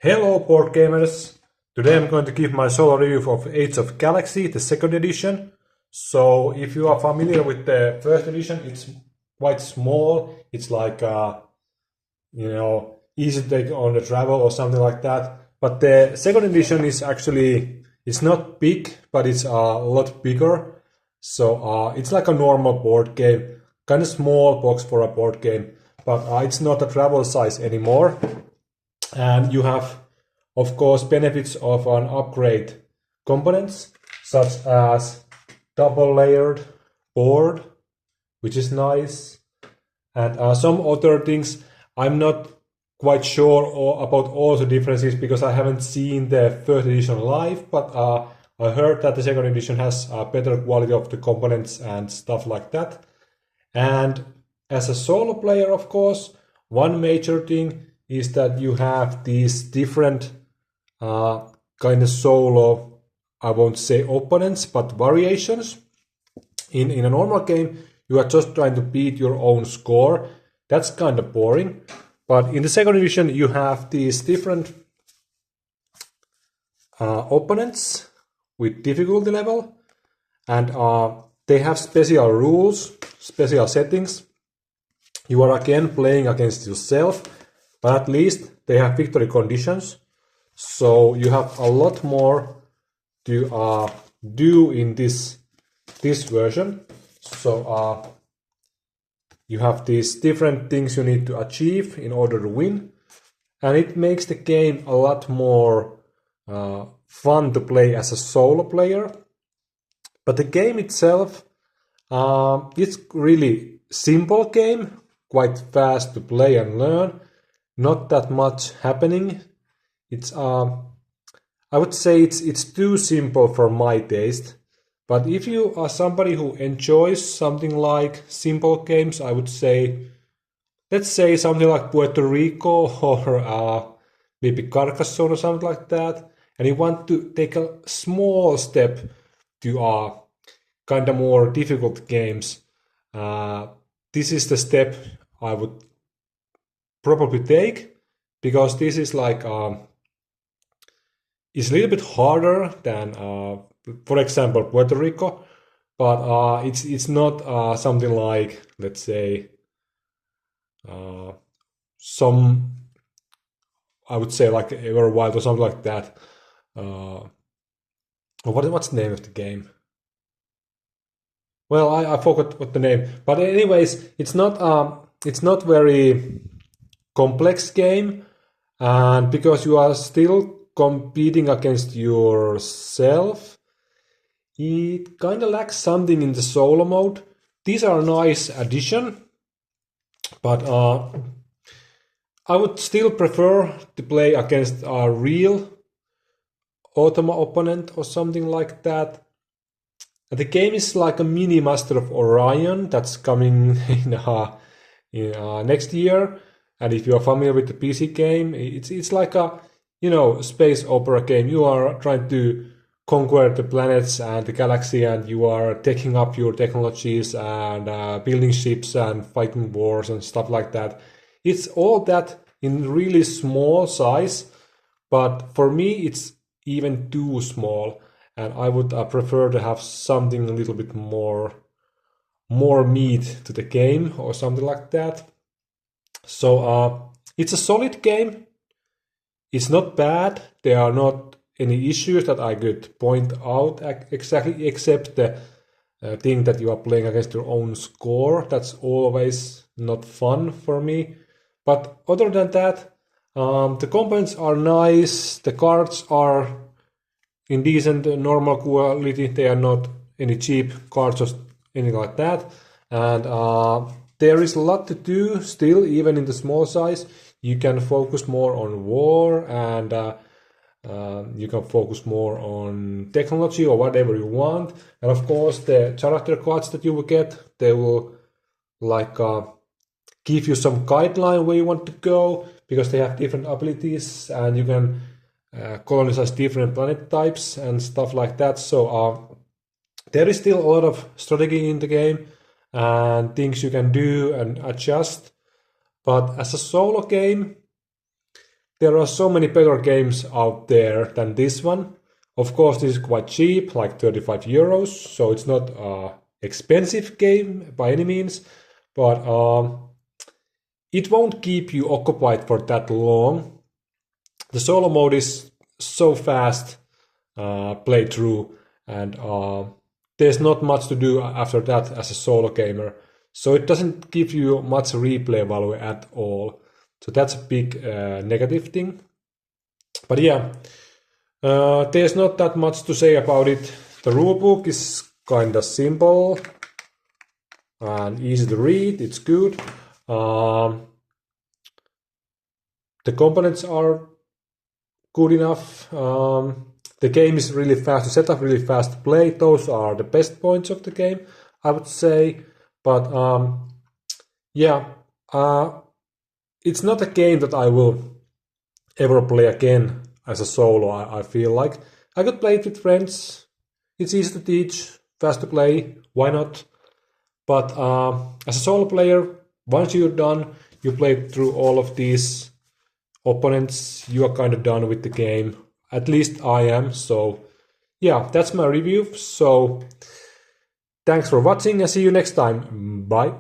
Hello board gamers! Today I'm going to give my solo review of Age of Galaxy, the second edition. So if you are familiar with the first edition, it's quite small. It's like easy to take on the travel or something like that. But the second edition is actually it's not big, but it's a lot bigger. So it's like a normal board game, kind of small box for a board game, but it's not a travel size anymore. And you have, of course, benefits of an upgrade components such as double layered board, which is nice, and some other things. I'm not quite sure about all the differences because I haven't seen the first edition live, but I heard that the second edition has a better quality of the components and stuff like that. And as a solo player, of course, one major thing is that you have these different kind of solo, I won't say opponents, but variations. In a normal game, you are just trying to beat your own score. That's kind of boring. But in the second edition, you have these different opponents with difficulty level, and they have special rules, special settings. You are again playing against yourself, but at least they have victory conditions. So you have a lot more to do in this version. So you have these different things you need to achieve in order to win, and it makes the game a lot more fun to play as a solo player. But the game itself, it's really simple game, quite fast to play and learn. Not that much happening. It's I would say it's too simple for my taste. But if you are somebody who enjoys something like simple games, I would say, let's say something like Puerto Rico or maybe Carcassonne or something like that, and you want to take a small step to kind of more difficult games, this is the step I would probably take, because this is like it's a little bit harder than for example Puerto Rico, but it's not something like, let's say, some, I would say, like Everwild or something like that. What's the name of the game? Well, I forgot what the name, but anyways, it's not very complex game, and because you are still competing against yourself, it kind of lacks something in the solo mode. These are a nice addition, but I would still prefer to play against a real Automa opponent or something like that. And the game is like a mini Master of Orion that's coming in next year. And if you are familiar with the PC game, it's like a space opera game. You are trying to conquer the planets and the galaxy, and you are taking up your technologies and building ships and fighting wars and stuff like that. It's all that in really small size, but for me it's even too small, and I would prefer to have something a little bit more meat to the game or something like that. So it's a solid game. It's not bad. There are not any issues that I could point out exactly, except the thing that you are playing against your own score. That's always not fun for me. But other than that, the components are nice. The cards are in decent, normal quality. They are not any cheap cards or anything like that. And there is a lot to do still, even in the small size. You can focus more on war, and you can focus more on technology or whatever you want. And of course, the character cards that you will get, they will like give you some guideline where you want to go, because they have different abilities, and you can colonize different planet types and stuff like that. So there is still a lot of strategy in the game and things you can do and adjust. But as a solo game, there are so many better games out there than this one. Of course, this is quite cheap, like 35 euros, so it's not an expensive game by any means, but it won't keep you occupied for that long. The solo mode is so fast play through, and there's not much to do after that as a solo gamer. So it doesn't give you much replay value at all. So that's a big negative thing. But yeah, there's not that much to say about it. The rulebook is kind of simple and easy to read. It's good. The components are good enough. The game is really fast to set up, really fast to play. Those are the best points of the game, I would say. But yeah, it's not a game that I will ever play again as a solo. I feel like I could play it with friends. It's easy to teach, fast to play. Why not? But as a solo player, once you're done, you play through all of these opponents, you are kind of done with the game. At least I am. So yeah, that's my review. So thanks for watching and see you next time. Bye.